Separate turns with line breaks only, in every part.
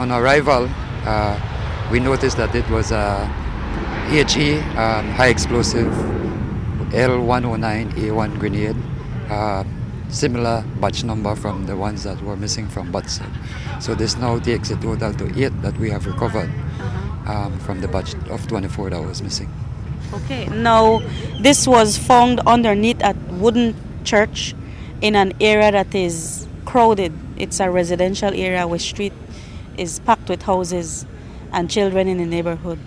On arrival, we noticed that it was a HE, high explosive L109A1 grenade, similar batch number from the ones that were missing from Butser. So this now takes a total to 8 that we have recovered from the batch of 24 that was missing.
Okay, now this was found underneath a wooden church in an area that is crowded. It's a residential area where street is packed with houses and children in the neighborhood.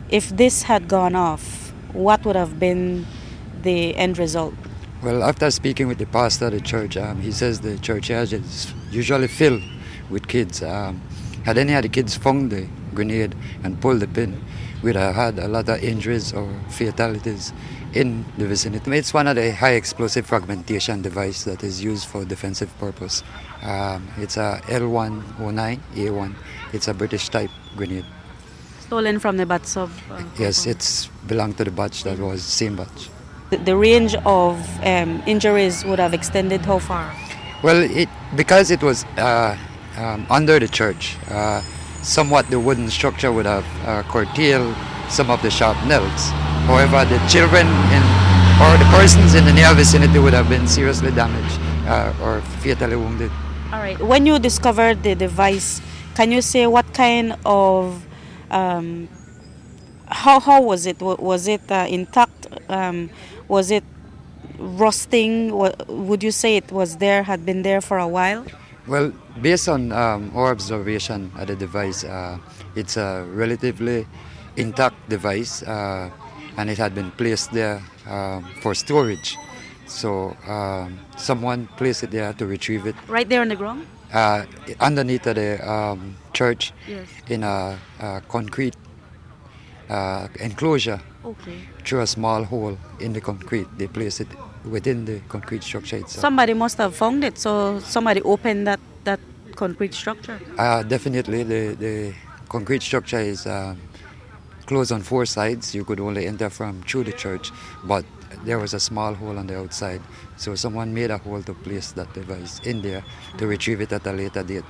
If this had gone off, what would have been the end result?
Well, after speaking with the pastor of the church, he says the churchyard is usually filled with kids. Had any of the kids found the grenade and pulled the pin, we'd have had a lot of injuries or fatalities in the vicinity. It's one of the high explosive fragmentation device that is used for defensive purpose. It's a L109A1. It's a British type grenade.
Stolen from the Batsub?
Yes, it's belonged to the batch that was the same batch.
The range of injuries would have extended how far?
Well, because it was under the church, somewhat the wooden structure would have curtailed some of the shrapnels. However, the children or the persons in the near vicinity would have been seriously damaged or fatally wounded.
All right. When you discovered the device, can you say what kind of how was it? Was it intact? Was it rusting? Would you say it was there, had been there for a while?
Well, based on our observation of the device, it's a relatively intact device, and it had been placed there for storage. So someone placed it there to retrieve it.
Right there on the ground?
Underneath the church,
yes.
In a concrete enclosure.
Okay.
Through a small hole in the concrete. They placed it within the concrete structure itself.
Somebody must have found it, so somebody opened that concrete structure.
Definitely, the concrete structure is closed on 4 sides. You could only enter from through the church, but there was a small hole on the outside. So someone made a hole to place that device in there to retrieve it at a later date.